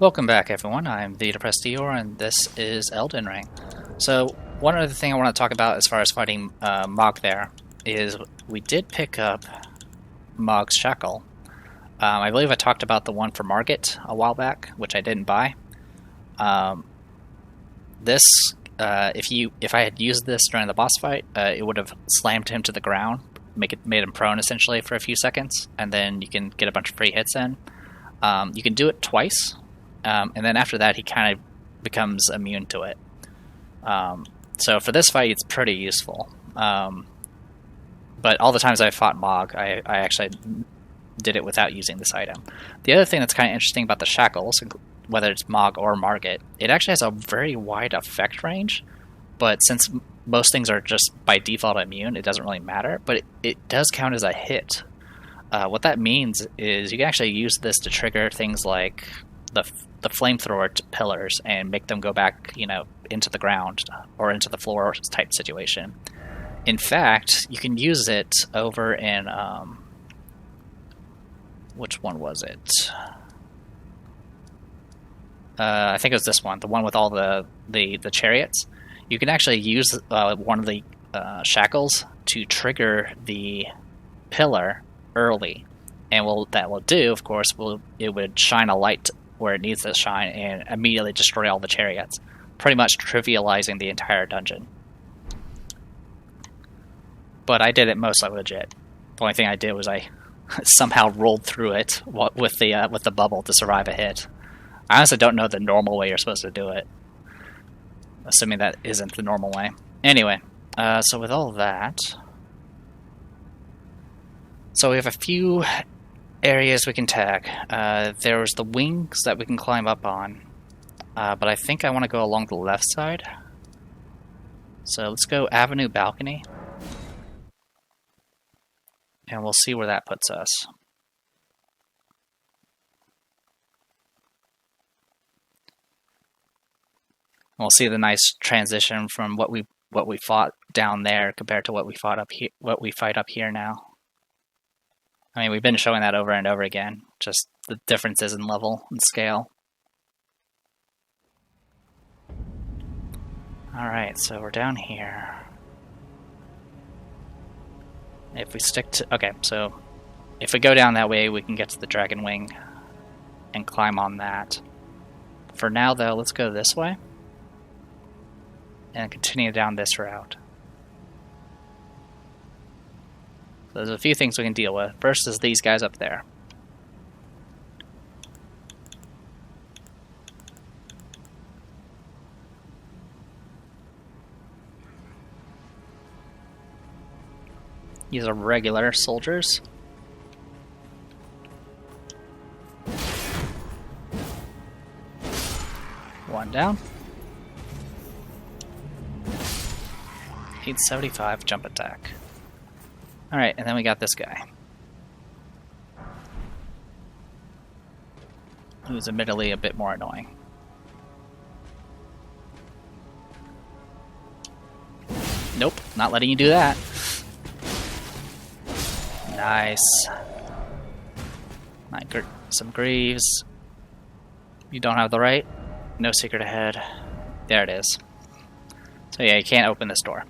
Welcome back, everyone. I'm the Depressed Dior, and this is Elden Ring. So, one other thing I want to talk about as far as fighting Mog there is we did pick up Mog's Shackle. I believe I talked about the one for Margit a while back, which I didn't buy. If I had used this during the boss fight, it would have slammed him to the ground, made him prone essentially for a few seconds, and then you can get a bunch of free hits in. You can do it twice. And then after that, he kind of becomes immune to it. So for this fight, it's pretty useful. But all the times I fought Mog, I actually did it without using this item. The other thing that's kind of interesting about the shackles, whether it's Mog or Margit, it actually has a very wide effect range. But since most things are just by default immune, it doesn't really matter. But it does count as a hit. What that means is you can actually use this to trigger things like the flamethrower to pillars and make them go back, into the ground or into the floor type situation. In fact, you can use it over in which one was it? I think it was this one, the one with all the chariots. You can actually use one of the shackles to trigger the pillar early, and that will do, of course, it would shine a light where it needs to shine and immediately destroy all the chariots, pretty much trivializing the entire dungeon. But I did it mostly legit. The only thing I did was I somehow rolled through it with the bubble to survive a hit. I honestly don't know the normal way you're supposed to do it, assuming that isn't the normal way. Anyway, so with all that, so we have a few areas we can tag. There's the wings that we can climb up on, but I think I want to go along the left side. So let's go Avenue Balcony, and we'll see where that puts us. We'll see the nice transition from what we fought down there compared to what we fought up here. What we fight up here now. I mean, we've been showing that over and over again, just the differences in level and scale. Alright, so we're down here. If we stick to... Okay, so if we go down that way, we can get to the Dragon Wing and climb on that. For now, though, let's go this way and continue down this route. So there's a few things we can deal with. First is these guys up there. These are regular soldiers. One down. 875 jump attack. Alright, and then we got this guy, who's admittedly a bit more annoying. Nope, not letting you do that. Nice. Some Greaves. You don't have the right? No secret ahead. There it is. So yeah, you can't open this door.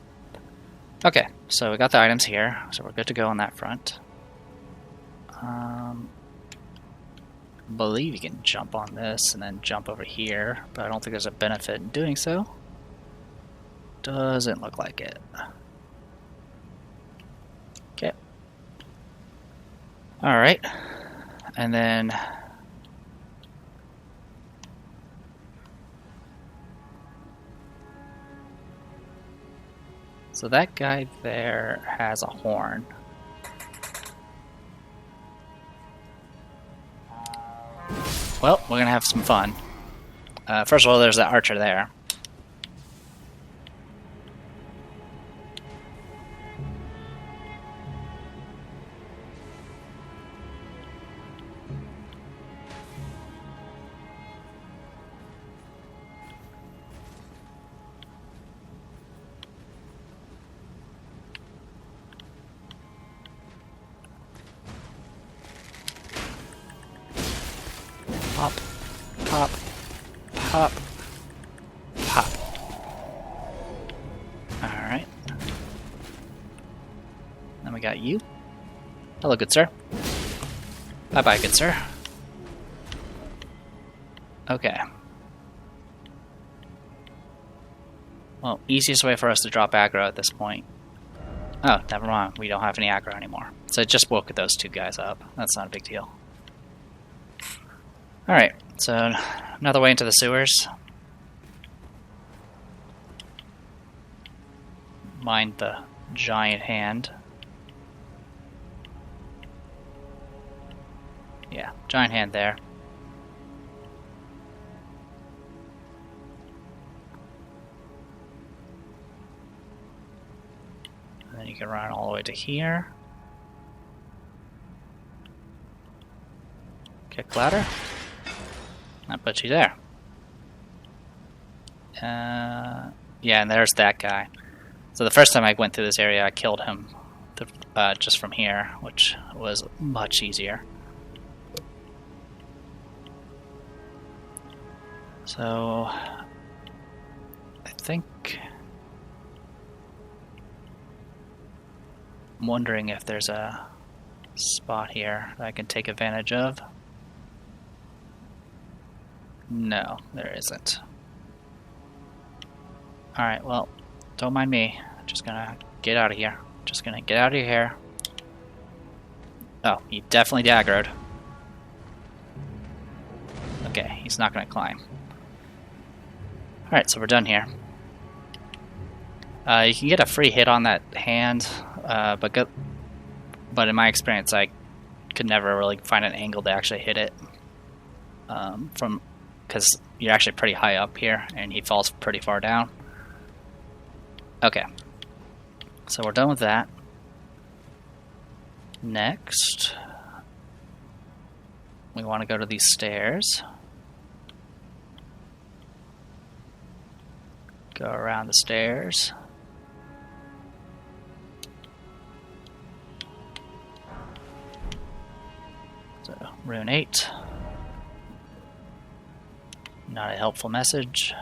Okay, so we got the items here, so we're good to go on that front. I believe you can jump on this and then jump over here, but I don't think there's a benefit in doing so. Doesn't look like it. Okay. Alright, and then... So that guy there has a horn. Well, we're gonna have some fun. First of all, there's that archer there. Pop, pop, Pop. Pop. Alright. Then we got you. Hello, good sir. Bye-bye, good sir. Okay. Well, easiest way for us to drop aggro at this point. Oh, never mind. We don't have any aggro anymore. So it just woke those two guys up. That's not a big deal. Alright, so another way into the sewers. Mind the giant hand. Yeah, giant hand there. And then you can run all the way to here. Kick ladder. That puts you there. Yeah, and there's that guy. So the first time I went through this area, I killed him just from here, which was much easier. So I think I'm wondering if there's a spot here that I can take advantage of. No, there isn't. Alright, well, don't mind me. I'm just gonna get out of here. Just gonna get out of here. Oh, he definitely daggered. Okay, he's not gonna climb. Alright, so we're done here. You can get a free hit on that hand, but in my experience, I could never really find an angle to actually hit it. Because you're actually pretty high up here, and he falls pretty far down. Okay, so we're done with that. Next, we want to go to these stairs. Go around the stairs. So, rune 8. Not a helpful message.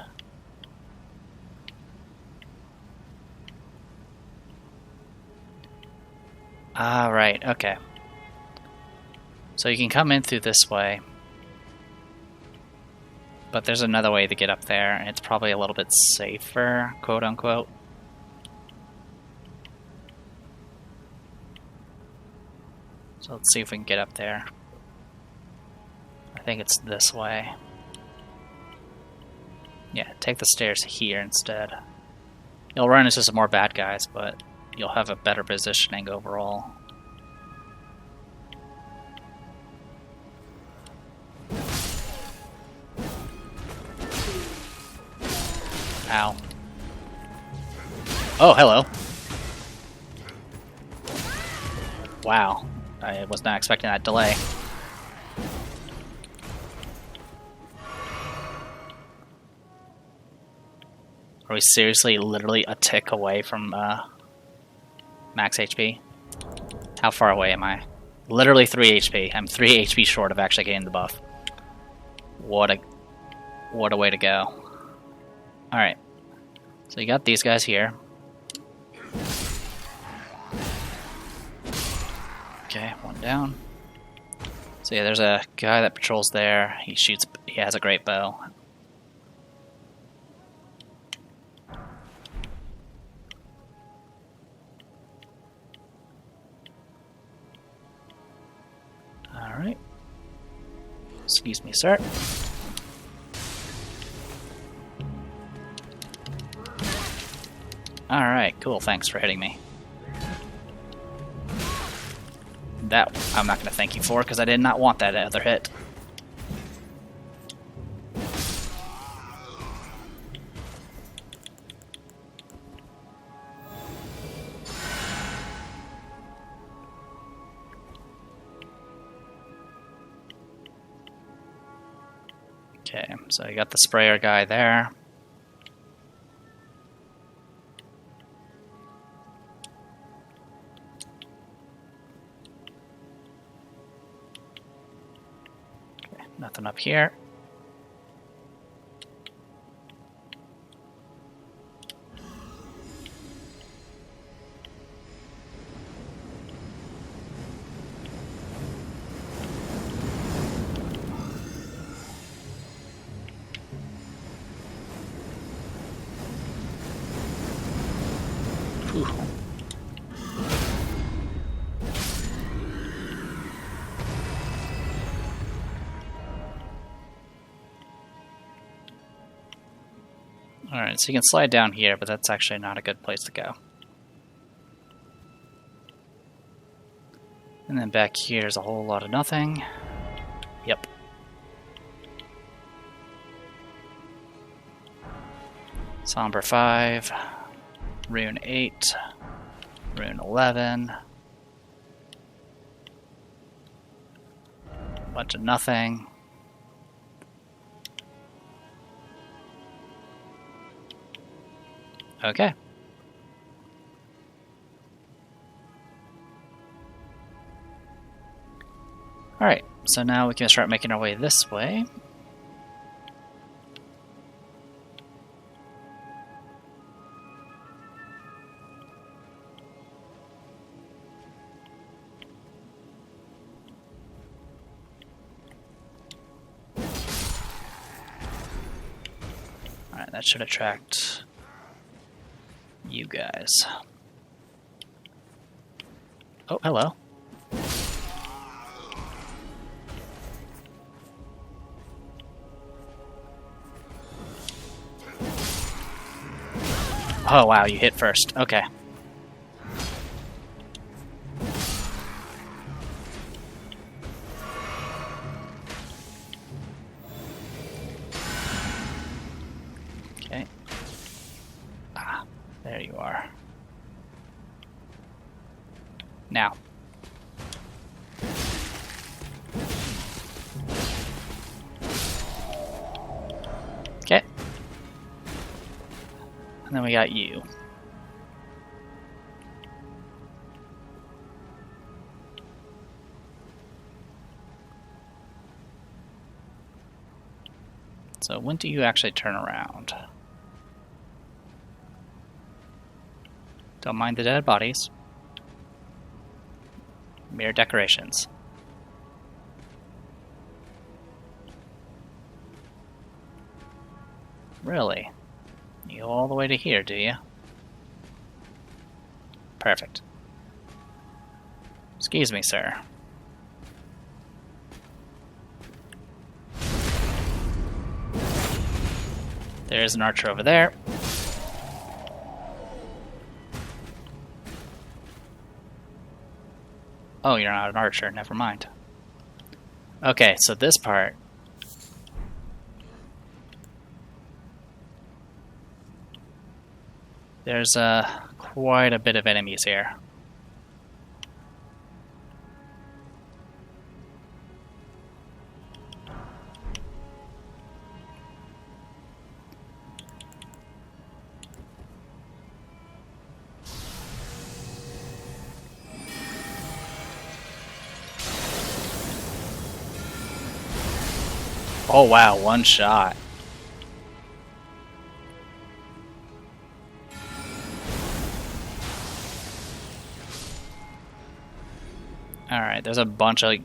Right, okay. So you can come in through this way. But there's another way to get up there, and it's probably a little bit safer, quote unquote. So let's see if we can get up there. I think it's this way. Yeah, take the stairs here instead. You'll run into some more bad guys, but you'll have a better positioning overall. Ow. Oh, hello. Wow. I was not expecting that delay. Are we seriously literally a tick away from max HP? How far away am I? Literally 3 HP. I'm 3 HP short of actually getting the buff. What a way to go. Alright. So you got these guys here. Okay, one down. So yeah, there's a guy that patrols there. He has a great bow. Alright. Excuse me, sir. Alright, cool, thanks for hitting me. That I'm not going to thank you for, because I did not want that other hit. Okay, so you got the sprayer guy there. Okay, nothing up here. Alright, so you can slide down here, but that's actually not a good place to go. And then back here is a whole lot of nothing. Yep. Somber 5, Rune 8, Rune 11. Bunch of nothing. Okay. Alright, so now we can start making our way this way. Alright, that should attract you guys. Oh, hello. Oh wow, you hit first. Okay. Okay. Ah, there you are. Now. Okay. And then we got you. So when do you actually turn around? Don't mind the dead bodies. Mere decorations. Really? You go all the way to here, do you? Perfect. Excuse me, sir. There's an archer over there. Oh, you're not an archer, never mind. Okay, so this part. There's quite a bit of enemies here. Oh wow, one shot. Alright, there's a bunch of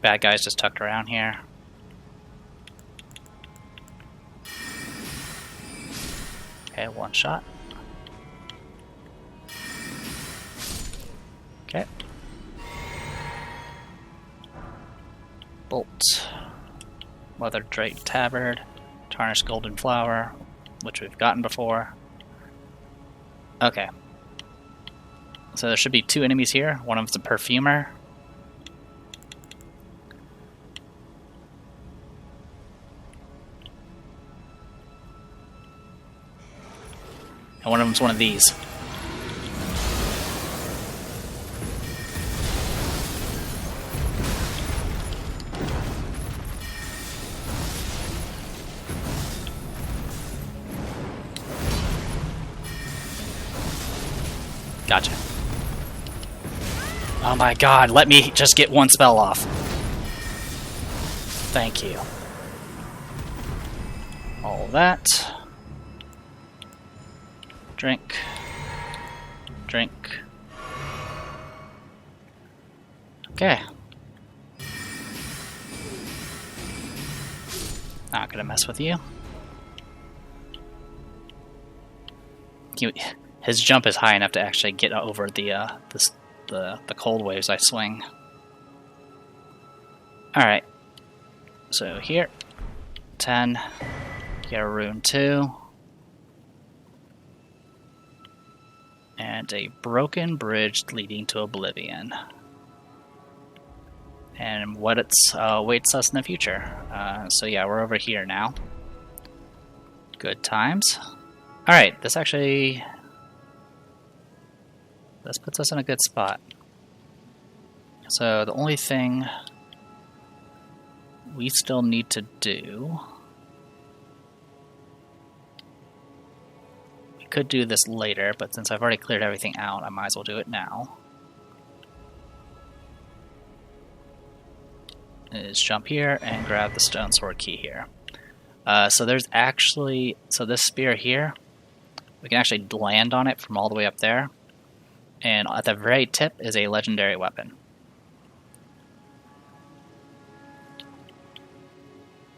bad guys just tucked around here. Okay, one shot. Okay. Bolt. Leather draped tabard. Tarnished golden flower, which we've gotten before. Okay. So there should be two enemies here. One of them's a perfumer. And one of them's one of these. Gotcha. Oh my god, let me just get one spell off. Thank you. All that. Drink. Drink. Okay. Not gonna mess with you. His jump is high enough to actually get over the cold waves I swing. Alright. So here. 10. Get a rune 2. and a broken bridge leading to oblivion. And what awaits us in the future. So yeah, we're over here now. Good times. Alright, this puts us in a good spot. So the only thing we still need to do... We could do this later, but since I've already cleared everything out, I might as well do it now. Is jump here and grab the stone sword key here. So there's actually... So this spear here, we can actually land on it from all the way up there. And at the very tip is a legendary weapon.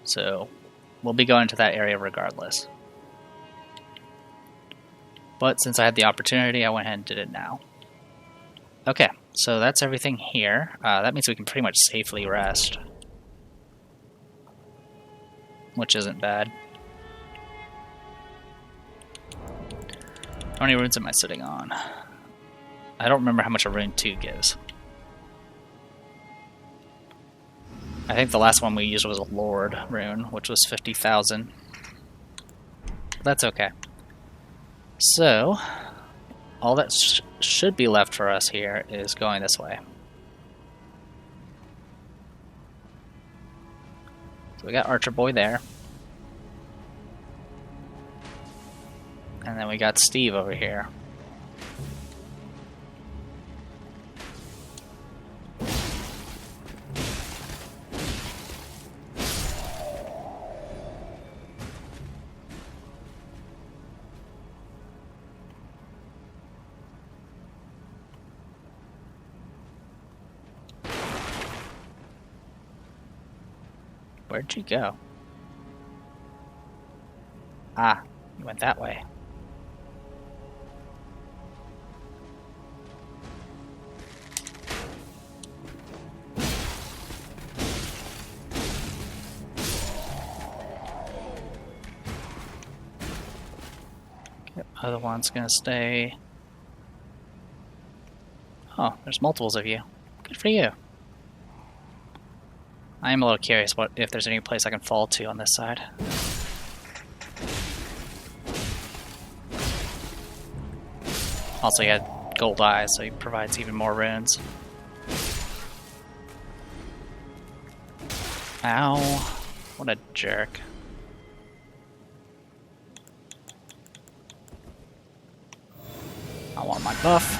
So we'll be going to that area regardless. But since I had the opportunity, I went ahead and did it now. Okay, so that's everything here. That means we can pretty much safely rest. Which isn't bad. How many runes am I sitting on? I don't remember how much a rune 2 gives. I think the last one we used was a Lord rune, which was 50,000. That's okay. So, all that should be left for us here is going this way. So we got Archer Boy there. And then we got Steve over here. Where'd you go? Ah, you went that way. Okay, other one's gonna stay. Oh, there's multiples of you. Good for you. I am a little curious if there's any place I can fall to on this side. Also, he had gold eyes, so he provides even more runes. Ow. What a jerk. I want my buff.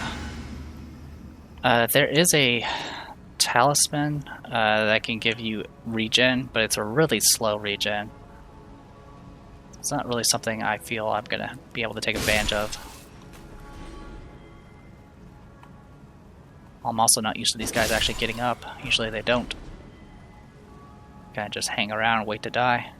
There is a Talisman that can give you regen, but it's a really slow regen. It's not really something I feel I'm gonna be able to take advantage of. I'm also not used to these guys actually getting up. Usually they don't. Kinda just hang around and wait to die.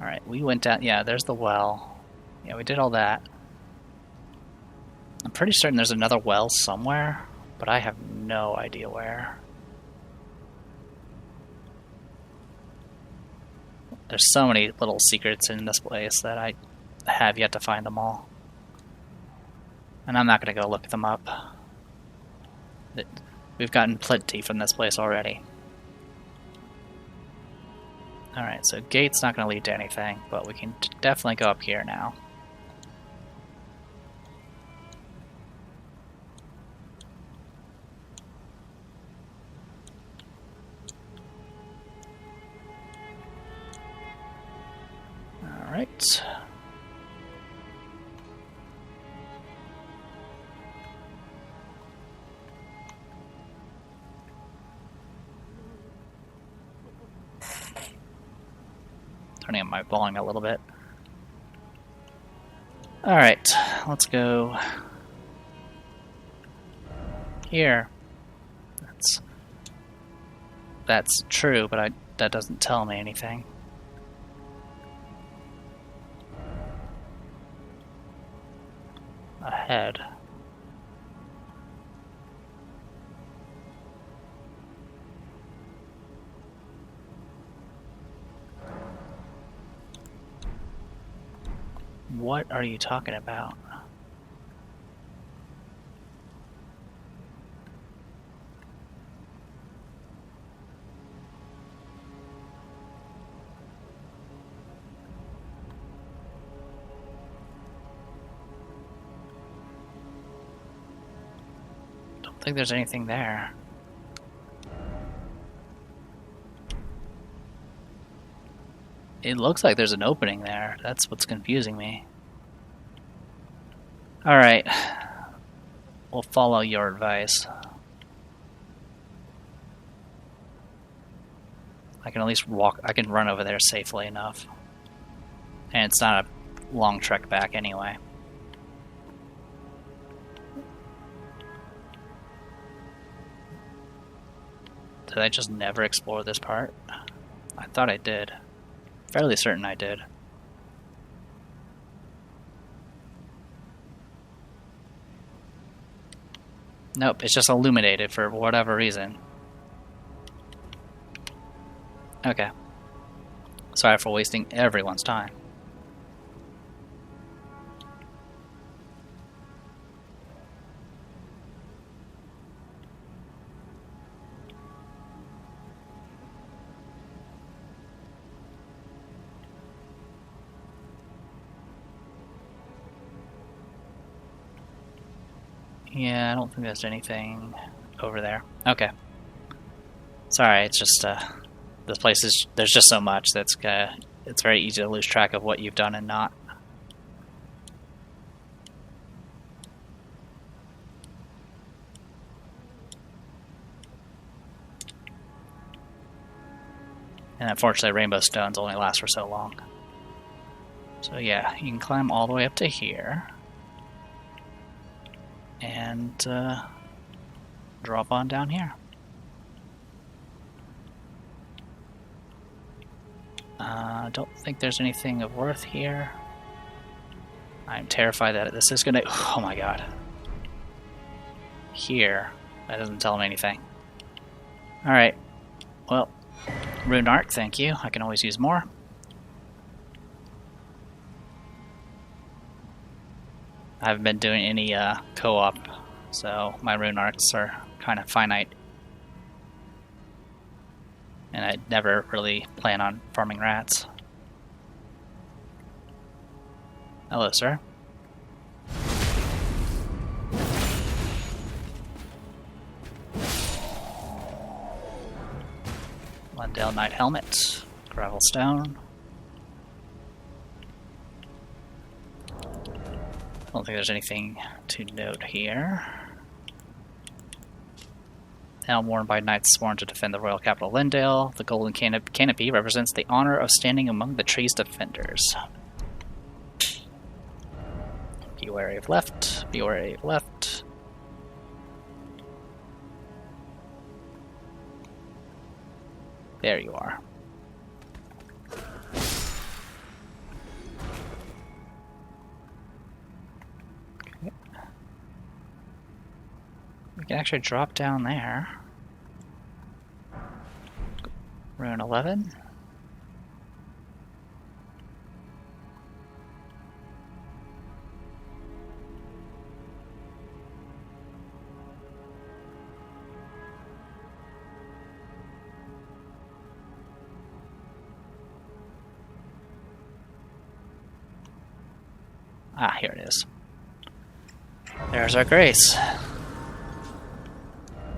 Alright, we went down. Yeah, there's the well. Yeah, we did all that. I'm pretty certain there's another well somewhere, but I have no idea where. There's so many little secrets in this place that I have yet to find them all. And I'm not going to go look them up. We've gotten plenty from this place already. Alright, so gate's not going to lead to anything, but we can definitely go up here now. Alright. Turning up my volume a little bit. Alright, let's go here. That's true, but that doesn't tell me anything. Ahead. what are you talking about? Don't think there's anything there. It looks like there's an opening there. That's what's confusing me. Alright. We'll follow your advice. I can at least walk. I can run over there safely enough. And it's not a long trek back anyway. Did I just never explore this part? I thought I did. Fairly certain I did. Nope, it's just illuminated for whatever reason. Okay. Sorry for wasting everyone's time. Yeah, I don't think there's anything over there. Okay. Sorry, it's just, this place is, there's just so much that's, it's very easy to lose track of what you've done and not. And unfortunately, rainbow stones only last for so long. So yeah, you can climb all the way up to here. And drop on down here. Don't think there's anything of worth here. I'm terrified that this is gonna... Oh my god. Here. That doesn't tell me anything. Alright. Well, Rune Arc, thank you. I can always use more. I haven't been doing any co-op, so my rune arcs are kind of finite. And I never really plan on farming rats. Hello, sir. Lendale Knight Helmet, Gravel Stone. I don't think there's anything to note here. Helm worn by knights sworn to defend the royal capital Lendale. The golden canopy represents the honor of standing among the tree's defenders. Be wary of left. Be wary of left. There you are. We can actually drop down there. Rune 11. Ah, here it is. There's our grace.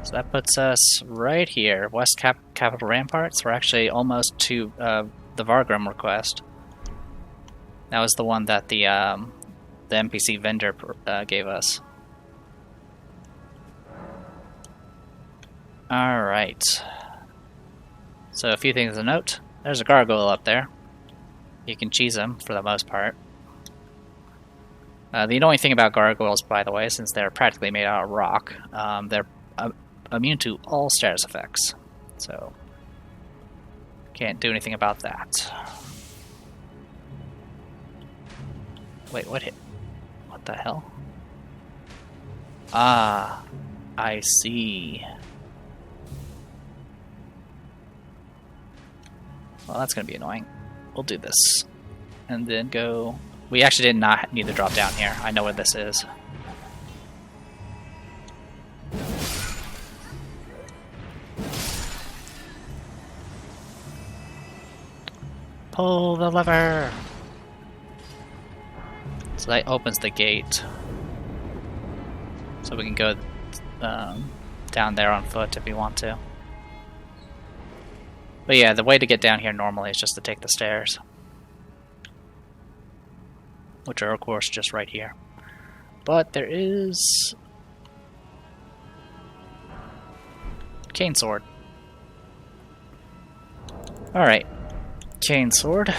So that puts us right here, West Capital Ramparts. We're actually almost to the Vargrim request. That was the one that the NPC vendor gave us. Alright. So a few things to note. There's a gargoyle up there. You can cheese them for the most part. The annoying thing about gargoyles, by the way, since they're practically made out of rock, they're immune to all status effects. So, can't do anything about that. Wait, what hit? What the hell? Ah, I see. Well, that's gonna be annoying. We'll do this. And then go We actually did not need to drop down here. I know where this is. Pull the lever! So that opens the gate. So we can go down there on foot if we want to. But yeah, the way to get down here normally is just to take the stairs. Which are of course just right here. But there is... cane sword. Alright. Cane sword.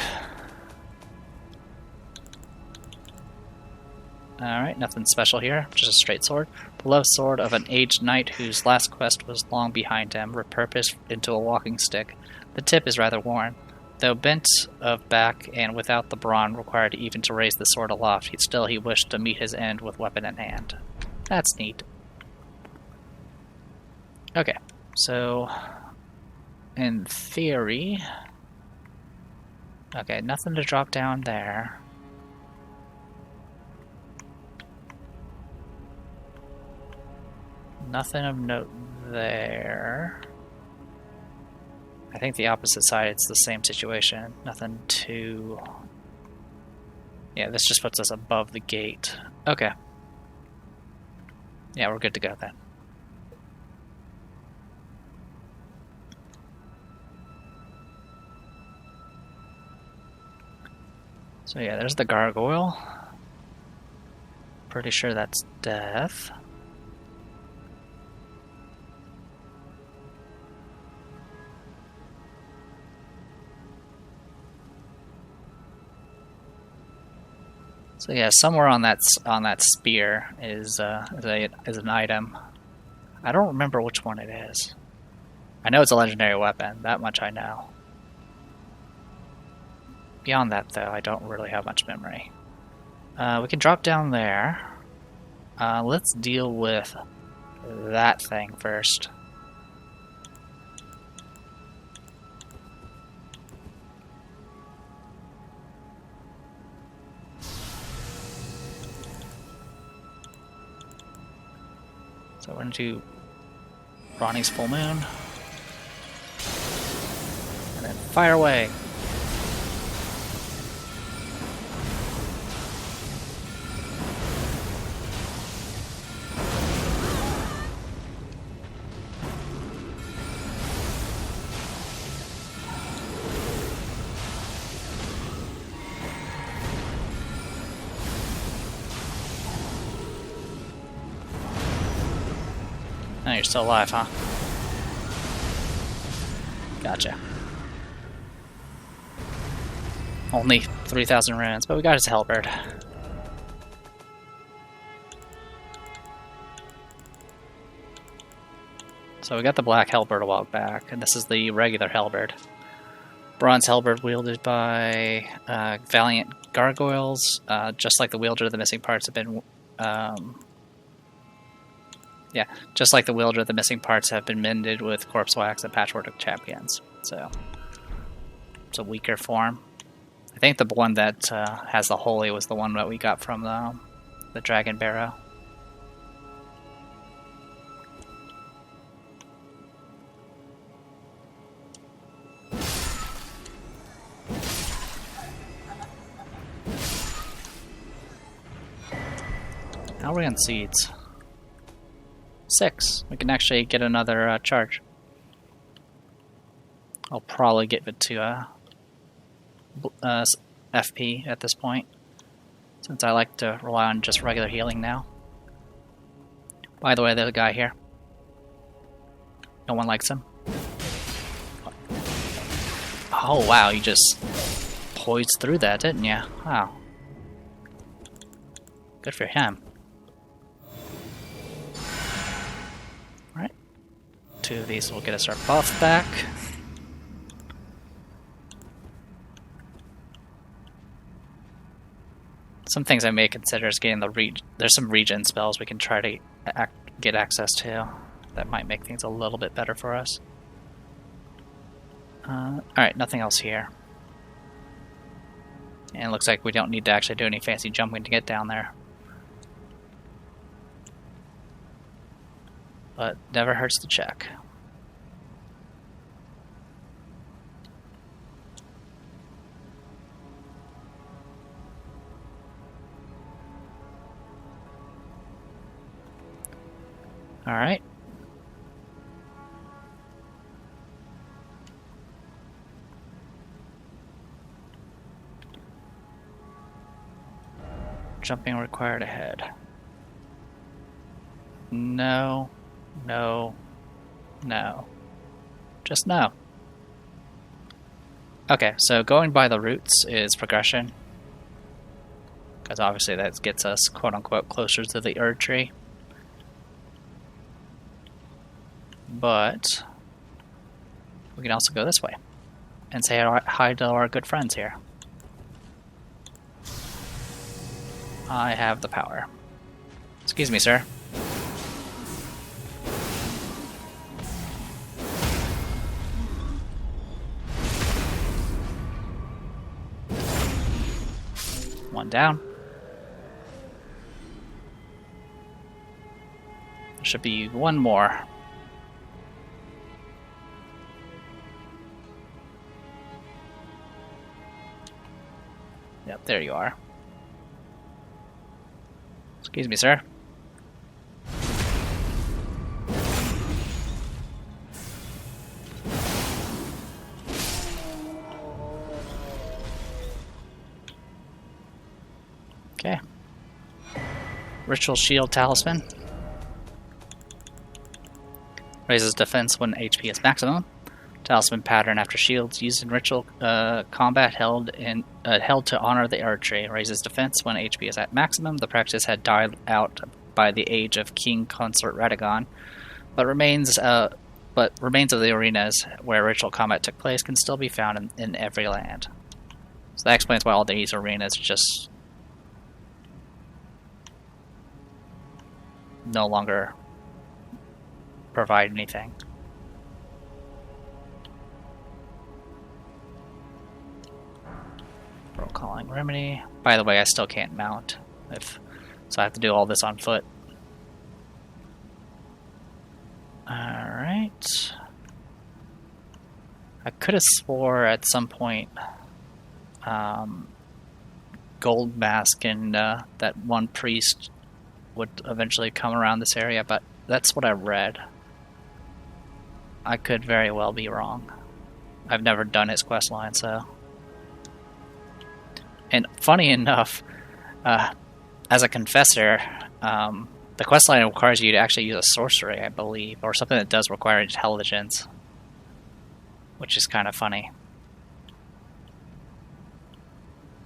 Alright, nothing special here, just a straight sword. Beloved sword of an aged knight whose last quest was long behind him, repurposed into a walking stick. The tip is rather worn. Though bent of back and without the brawn required even to raise the sword aloft, still he wished to meet his end with weapon in hand. That's neat. Okay, so in theory... Okay, nothing to drop down there. Nothing of note there. I think the opposite side, it's the same situation. Nothing too... Yeah, this just puts us above the gate. Okay. Yeah, we're good to go then. So yeah, there's the gargoyle. Pretty sure that's death. So yeah, somewhere on that spear is an item. I don't remember which one it is. I know it's a legendary weapon. That much I know. Beyond that, though, I don't really have much memory. We can drop down there. Let's deal with that thing first. So we're into Ronnie's full moon. And then fire away! Oh, you're still alive, huh? Gotcha. Only 3,000 runes, but we got his halberd. So we got the black halberd a while back, and this is the regular halberd. Bronze halberd wielded by valiant gargoyles, just like the wielder of the missing parts have been... Yeah, just like the wielder, the missing parts have been mended with corpse wax and patchwork of champions. So, it's a weaker form. I think the one that has the holy was the one that we got from the dragon barrow. How are we on seeds? 6. We can actually get another charge. I'll probably get it to FP at this point, since I like to rely on just regular healing now. By the way, there's a guy here. No one likes him. Oh wow, you just poised through that, didn't you? Wow. Good for him. 2 of these will get us our buff back. Some things I may consider is getting there's some regen spells we can try to get access to. That might make things a little bit better for us. Alright, nothing else here. And it looks like we don't need to actually do any fancy jumping to get down there. But never hurts to check. Alright. Jumping required ahead. No. No. No. Just no. Okay, so going by the routes is progression. Because obviously that gets us quote-unquote closer to the Erd tree. But we can also go this way and say hi to our good friends here. I have the power. Excuse me, sir. One down. There should be one more. Yep, there you are. Excuse me, sir. Okay. Ritual Shield Talisman. Raises defense when HP is maximum. Talisman pattern after shields used in ritual combat held to honor the Erd tree. Raises defense when HP is at maximum. The practice had died out by the age of King Consort Radagon, but remains of the arenas where ritual combat took place can still be found in every land. So that explains why all these arenas just no longer provide anything. Roll calling remedy. By the way, I still can't mount, so I have to do all this on foot. Alright. I could have swore at some point Gold Mask and that one priest would eventually come around this area, but that's what I read. I could very well be wrong. I've never done his questline, so... And funny enough, as a confessor, the questline requires you to actually use a sorcery, I believe, or something that does require intelligence, which is kind of funny.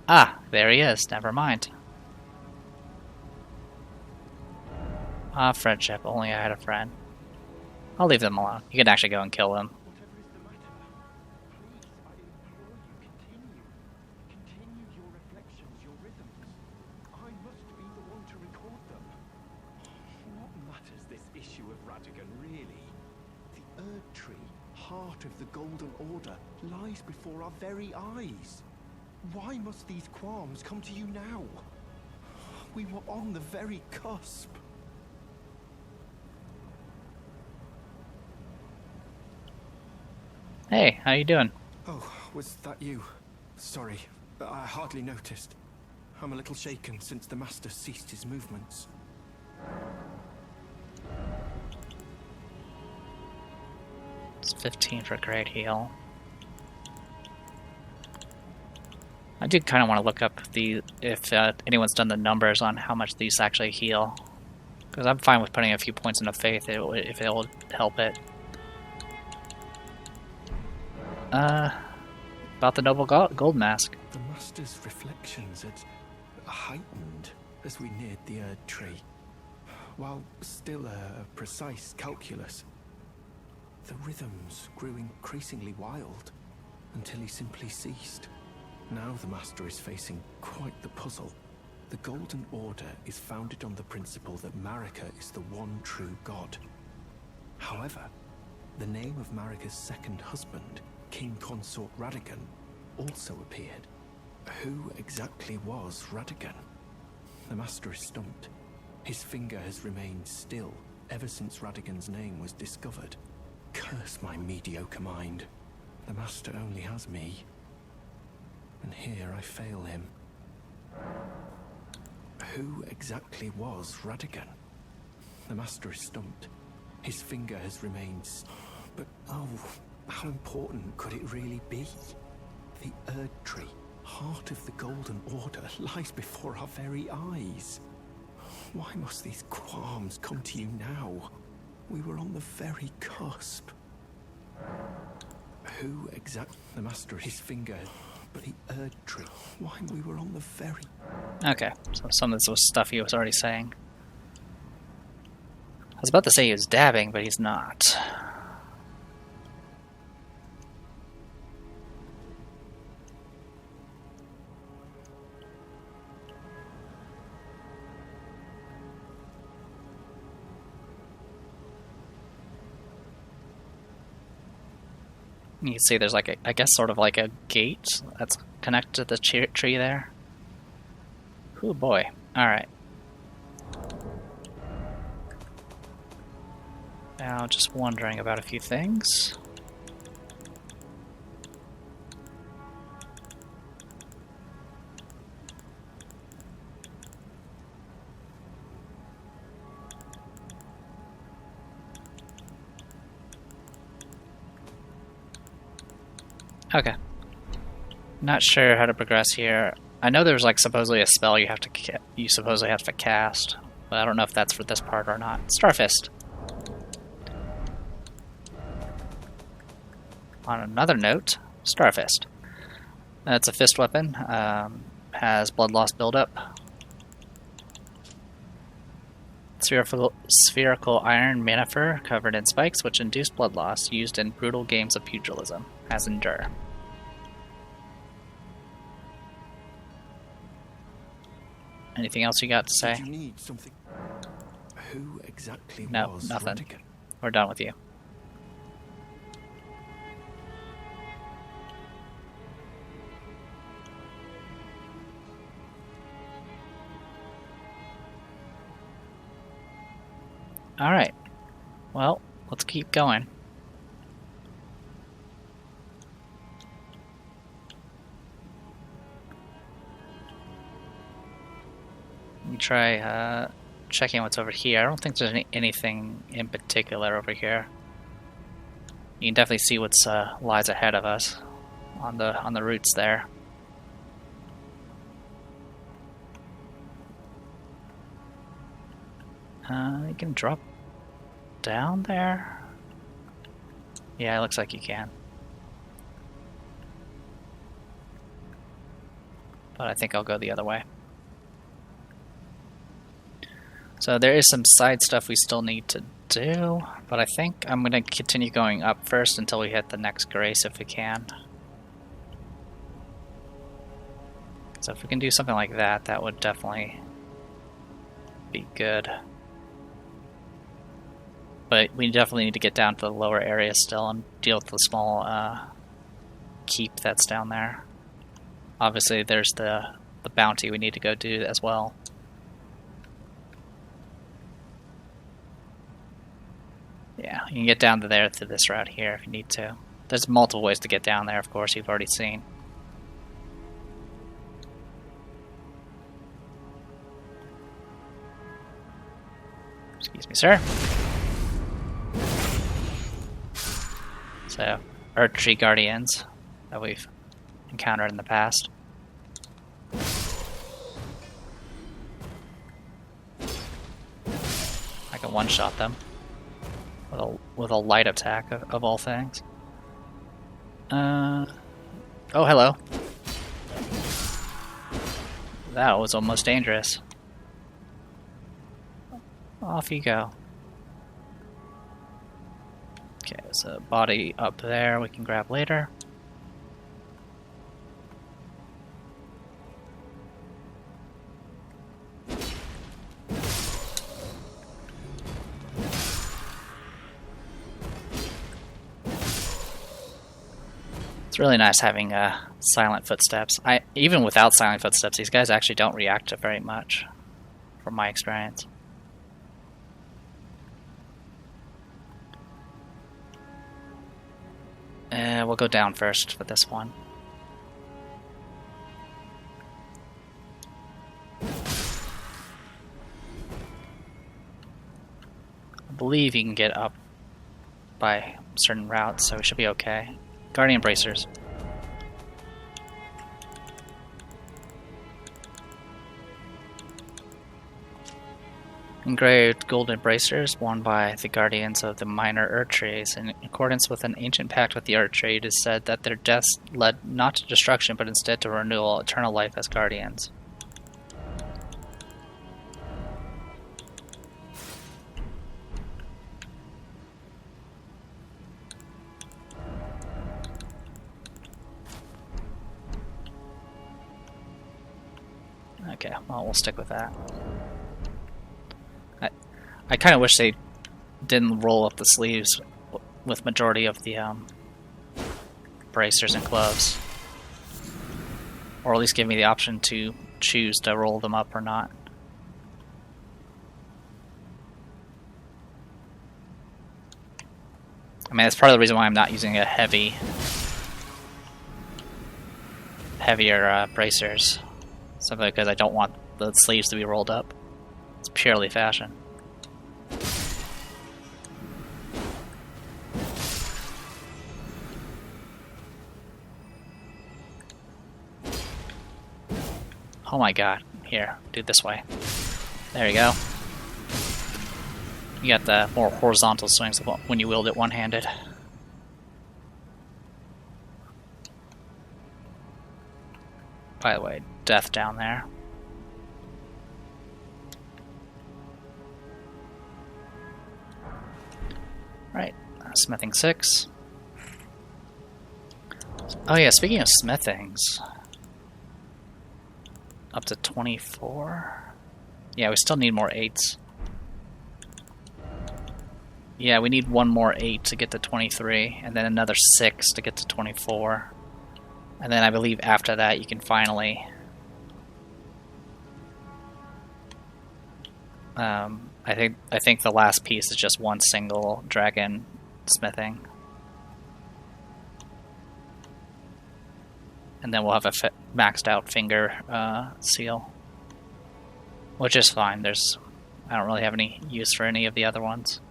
Ah, there he is. Never mind. Ah, friendship. Only I had a friend. I'll leave them alone. You can actually go and kill them. Of the Golden Order lies before our very eyes. Why must these qualms come to you now? We were on the very cusp. Hey, how you doing? Oh, was that you? Sorry, I hardly noticed. I'm a little shaken since the Master ceased his movements. It's 15 for Great Heal. I do kind of want to look up if anyone's done the numbers on how much these actually heal. Because I'm fine with putting a few points into faith if it will help it. About the Noble Gold Mask. The Master's reflections had heightened as we neared the Erd tree. While still a precise calculus, the rhythms grew increasingly wild until he simply ceased. Now the Master is facing quite the puzzle. The Golden Order is founded on the principle that Marika is the one true god. However, the name of Marika's second husband, King Consort Radagon, also appeared. Who exactly was Radigan? The Master is stumped. His finger has remained still ever since Radigan's name was discovered. Curse my mediocre mind. The Master only has me. And here I fail him. Who exactly was Radigan? The Master is stumped. His finger has remained but oh, how important could it really be? The Erd Tree, heart of the Golden Order, lies before our very eyes. Why must these qualms come to you now? We were on the very cusp. Who exactly? The Master, his finger, but the Erd Tree. Why we were on the very... Okay, so some of this was stuff he was already saying. I was about to say he was dabbing, but he's not. You can see there's like a, I guess sort of like a gate that's connected to the tree there. Oh boy. Alright. Now just wondering about a few things. Okay. Not sure how to progress here. I know there's like supposedly a spell you supposedly have to cast, but I don't know if that's for this part or not. Starfist. On another note, Starfist. It's a fist weapon. Has blood loss buildup. Spherical iron manifer covered in spikes which induce blood loss, used in brutal games of pugilism. Has endure. Anything else you got to say? Did you need something? Who exactly No, was nothing. Radigan? We're done with you. Alright. Well, let's keep going. Let me try checking what's over here. I don't think there's anything in particular over here. You can definitely see what's lies ahead of us on the routes there. You can drop down there? Yeah, it looks like you can. But I think I'll go the other way. So there is some side stuff we still need to do, but I think I'm going to continue going up first until we hit the next grace if we can. So if we can do something like that, that would definitely be good. But we definitely need to get down to the lower area still and deal with the small keep that's down there. Obviously there's the bounty we need to go do as well. Yeah, you can get down to there through this route here if you need to. There's multiple ways to get down there, of course, you've already seen. Excuse me, sir. So, Earth Tree Guardians that we've encountered in the past. I can one-shot them with a light attack of all things. Oh, hello. That was almost dangerous. Off you go. Okay, so body up there we can grab later. It's really nice having silent footsteps. Even without silent footsteps, these guys actually don't react to very much, from my experience. We'll go down first for this one. I believe you can get up by certain routes, so we should be okay. Guardian bracers. Engraved golden bracers worn by the guardians of the minor earth trees. In accordance with an ancient pact with the earth tree, it is said that their deaths led not to destruction, but instead to renewal, eternal life as guardians. Okay, well, we'll stick with that. I kind of wish they didn't roll up the sleeves with majority of the bracers and gloves. Or at least give me the option to choose to roll them up or not. I mean, that's part of the reason why I'm not using a heavier bracers. Simply because I don't want the sleeves to be rolled up. It's purely fashion. Oh my god. Here, do it this way. There you go. You got the more horizontal swings when you wield it one-handed. By the way, death down there. Right, smithing 6. Oh yeah, speaking of smithings, up to 24. Yeah, we still need more 8s. Yeah, we need one more 8 to get to 23, and then another 6 to get to 24. And then I believe after that you can finally I think the last piece is just one single dragon smithing. And then we'll have a maxed out finger seal. Which is fine. I don't really have any use for any of the other ones.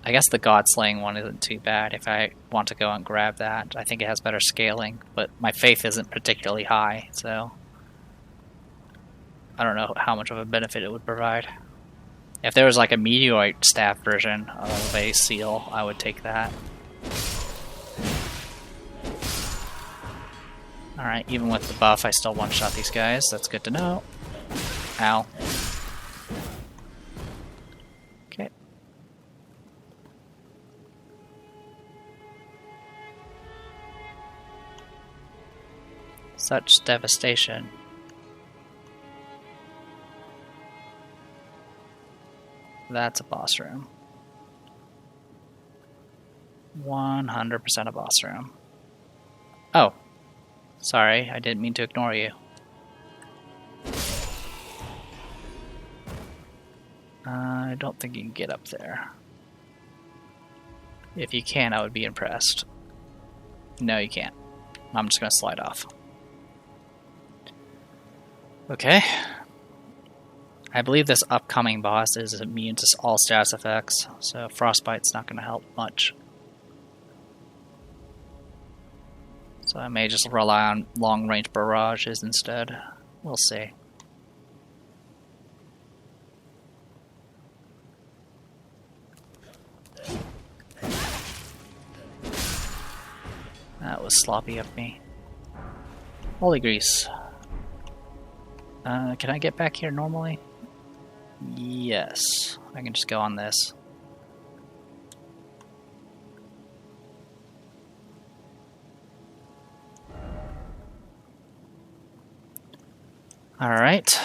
I guess the God Slaying one isn't too bad if I want to go and grab that. I think it has better scaling, but my faith isn't particularly high, so I don't know how much of a benefit it would provide. If there was like a meteorite staff version of a seal, I would take that. Alright, even with the buff, I still one-shot these guys. That's good to know. Ow. Okay. Such devastation. That's a boss room. 100% a boss room. Oh. Sorry, I didn't mean to ignore you. I don't think you can get up there. If you can, I would be impressed. No, you can't. I'm just gonna slide off. Okay. I believe this upcoming boss is immune to all status effects, so Frostbite's not going to help much. So I may just rely on long-range barrages instead. We'll see. That was sloppy of me. Holy grease. Can I get back here normally? Yes. I can just go on this. Alright.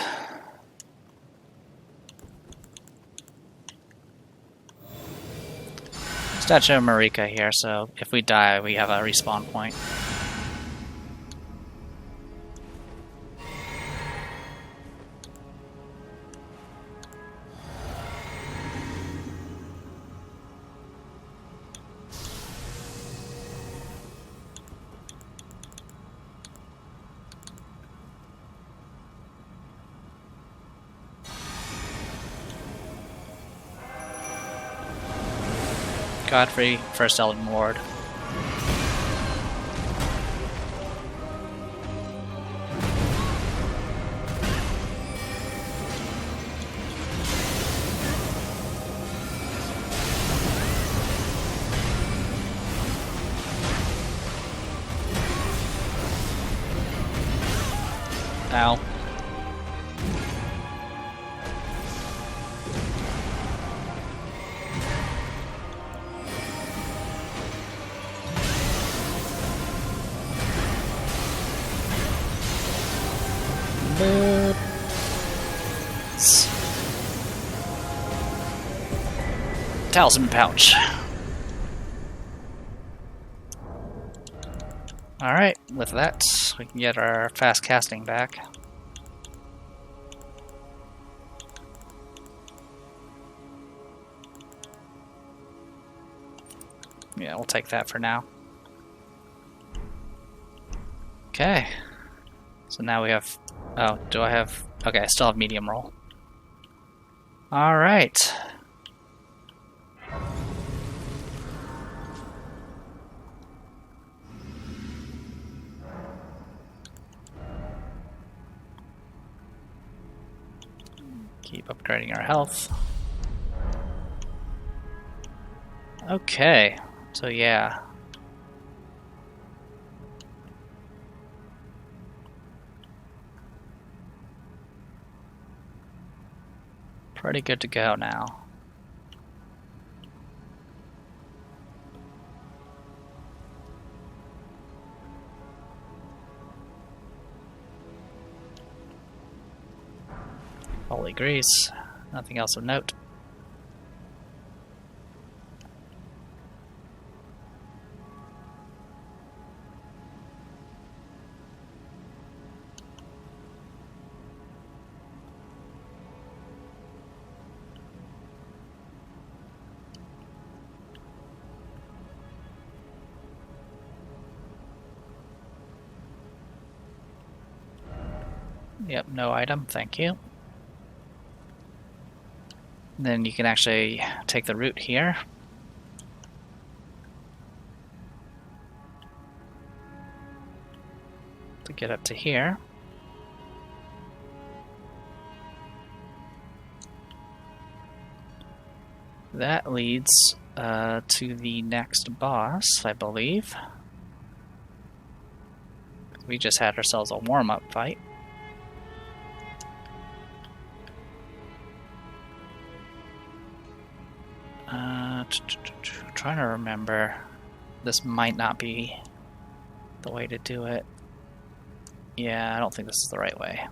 Statue of Marika here, so if we die, we have a respawn point. Godfrey, first Elden Lord. Ow. Talisman pouch. Alright, with that, we can get our fast casting back. Yeah, we'll take that for now. Okay. So now we have... Oh, do I have... Okay, I still have medium roll. Alright. Keep upgrading our health. Okay, so yeah. Pretty good to go now. Holy grease. Nothing else of note. Yep, no item, thank you. Then you can actually take the route here. To get up to here. That leads to the next boss, I believe. We just had ourselves a warm-up fight. Trying to remember. This might not be the way to do it. Yeah, I don't think this is the right way.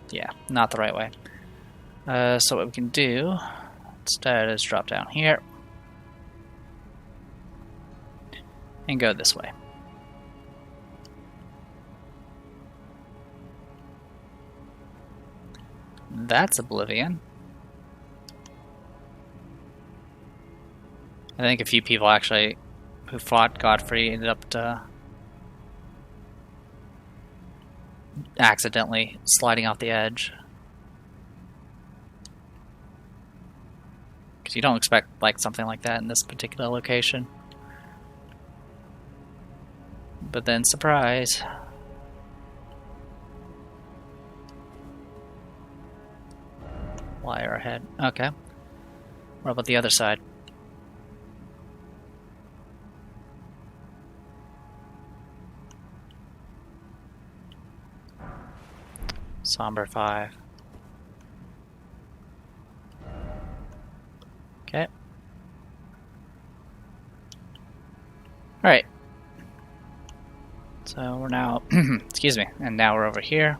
Yeah, not the right way. So what we can do instead is drop down here and go this way. That's Oblivion. I think a few people actually who fought Godfrey ended up accidentally sliding off the edge. Because you don't expect like something like that in this particular location. But then surprise. Wire ahead. Okay. What about the other side? Somber 5. Okay. Alright. So we're now... excuse me. And now we're over here.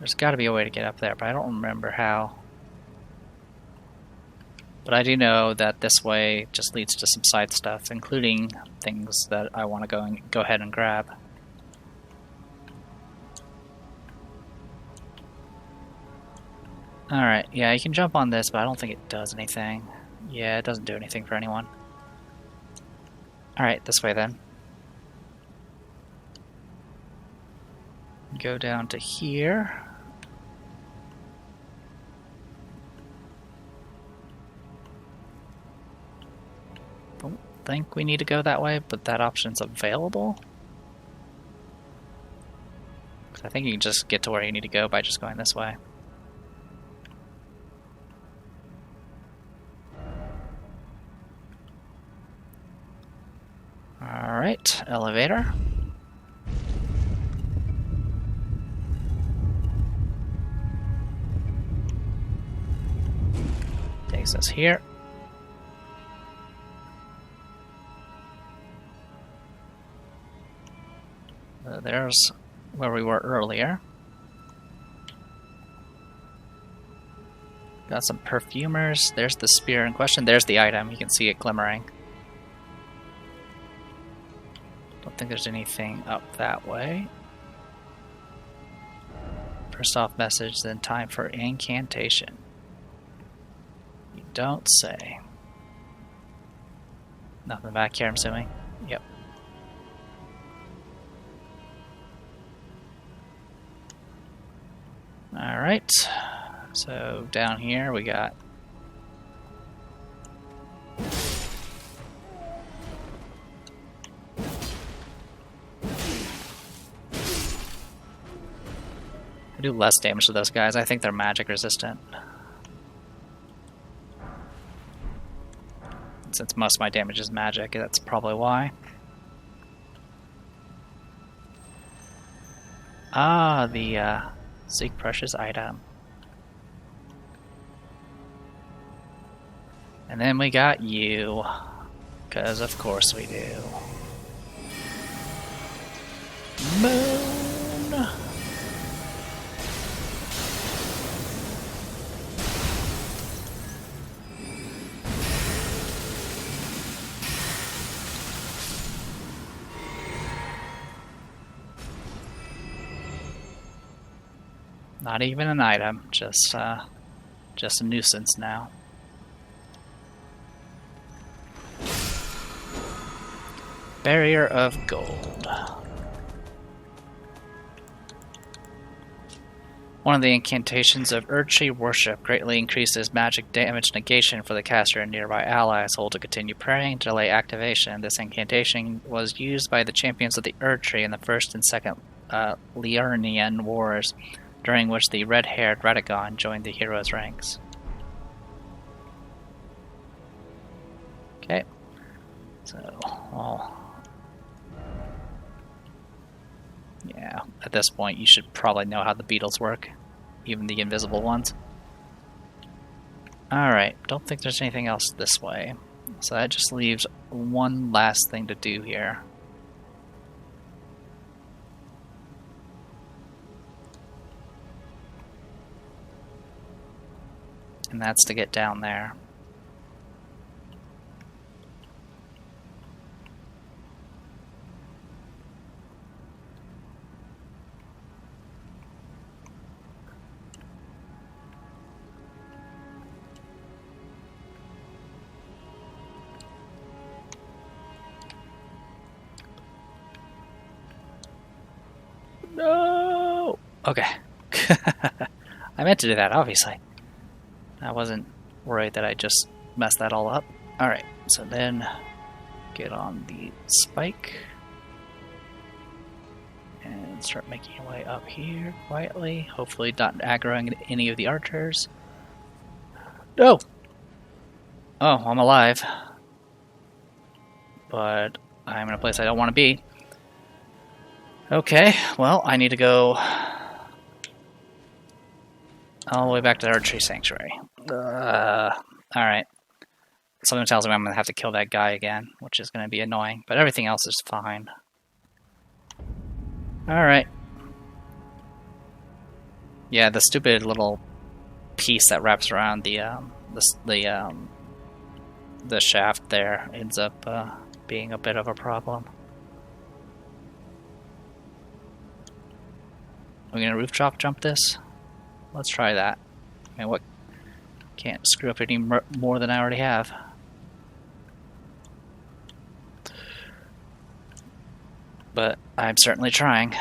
There's got to be a way to get up there, but I don't remember how. But I do know that this way just leads to some side stuff, including things that I want to go ahead and grab. Alright, yeah, you can jump on this, but I don't think it does anything. Yeah, it doesn't do anything for anyone. Alright, this way then. Go down to here. Don't think we need to go that way, but that option's available. I think you can just get to where you need to go by just going this way. Alright, elevator. Takes us here. There's where we were earlier. Got some perfumers. There's the spear in question. There's the item. You can see it glimmering. Don't think there's anything up that way. First off message, then time for incantation. You don't say. Nothing back here, I'm assuming. Yep. Alright. So down here we got I do less damage to those guys. I think they're magic resistant. Since most of my damage is magic, that's probably why. Ah, the Seek Precious item. And then we got you. Because of course we do. Moon! Not even an item, just a nuisance now. Barrier of Gold. One of the incantations of Erdtree worship greatly increases magic damage negation for the caster and nearby allies. Hold to continue praying to delay activation. This incantation was used by the champions of the Erdtree in the First and Second Liurnian Wars, during which the red-haired Radagon joined the heroes' ranks. Okay. So, well... yeah, at this point you should probably know how the beetles work. Even the invisible ones. Alright, don't think there's anything else this way. So that just leaves one last thing to do here. And that's to get down there. No! Okay. I meant to do that, obviously. I wasn't worried that I just messed that all up. Alright, so then get on the spike and start making your way up here quietly. Hopefully not aggroing any of the archers. No! Oh, I'm alive. But I'm in a place I don't want to be. Okay, well, I need to go all the way back to the Erdtree Sanctuary. Alright. Something tells me I'm going to have to kill that guy again, which is going to be annoying, but everything else is fine. Alright. Yeah, the stupid little piece that wraps around the shaft there ends up being a bit of a problem. Are we gonna roof drop jump this? Let's try that. I mean, what? Can't screw up any more than I already have. But I'm certainly trying.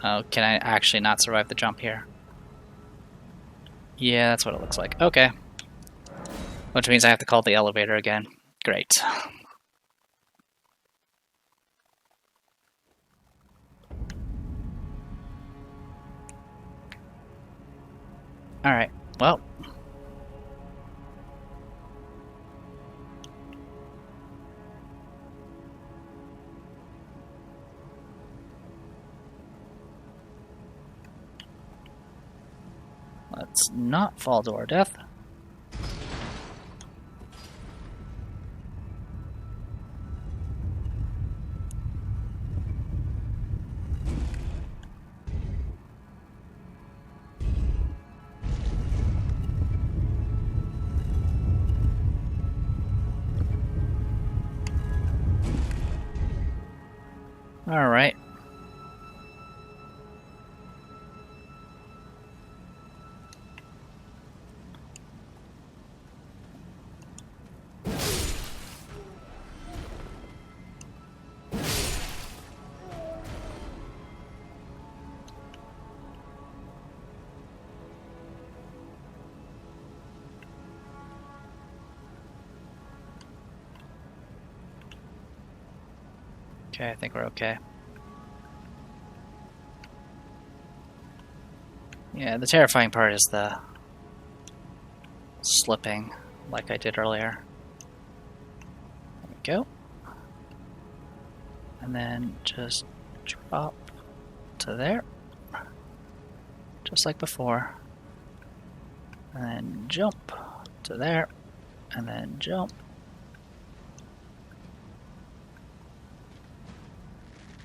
Oh, can I actually not survive the jump here? Yeah, that's what it looks like. Okay. Which means I have to call the elevator again. Great. Alright, well. Let's not fall to our death. Alright. Okay, I think we're okay. Yeah, the terrifying part is the slipping, like I did earlier. There we go. And then just drop to there. Just like before. And then jump to there. And then jump.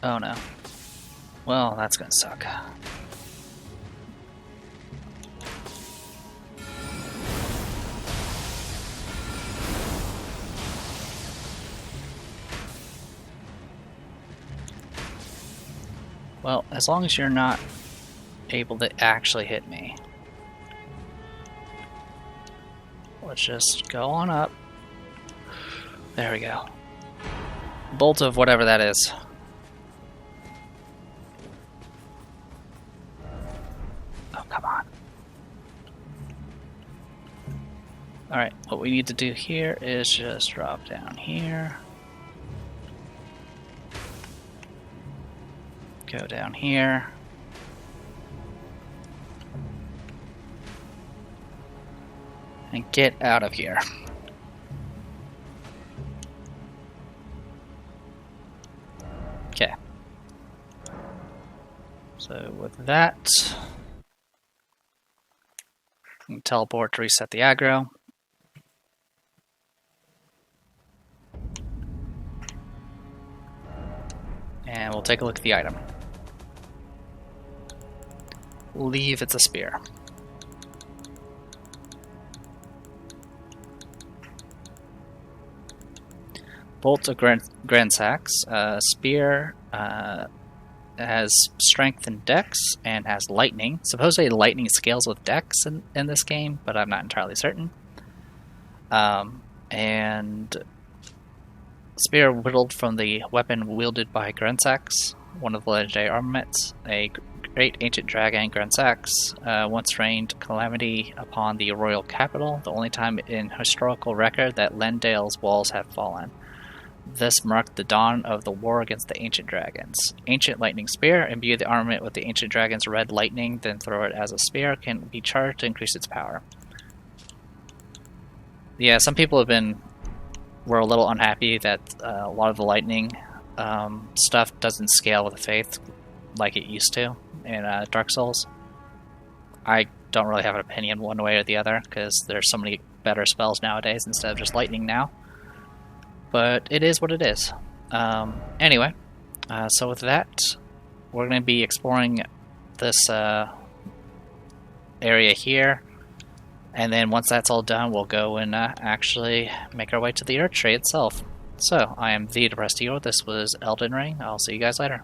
Oh no. Well, that's gonna suck. Well, as long as you're not able to actually hit me. Let's just go on up. There we go. Bolt of whatever that is. Oh, come on. Alright, what we need to do here is just drop down here. Go down here. And get out of here. Okay. So with that, we can teleport to reset the aggro. And we'll take a look at the item. Leave it's a spear. Bolt of Grensax. Spear has strength and dex and has lightning. Supposedly lightning scales with dex in this game, but I'm not entirely certain. And spear whittled from the weapon wielded by Grensax, one of the legendary armaments. A great ancient dragon, Grensax, once reigned calamity upon the royal capital, the only time in historical record that Lendale's walls have fallen. This marked the dawn of the war against the ancient dragons. Ancient lightning spear, imbue the armament with the ancient dragon's red lightning, then throw it as a spear, can be charged to increase its power. Yeah, some people were a little unhappy that a lot of the lightning stuff doesn't scale with the faith like it used to in Dark Souls. I don't really have an opinion one way or the other, because there's so many better spells nowadays instead of just lightning now. But it is what it is. Anyway, so with that, we're going to be exploring this area here, and then once that's all done, we'll go and actually make our way to the Earth Tree itself. So, I am the Depressed Hero. This was Elden Ring. I'll see you guys later.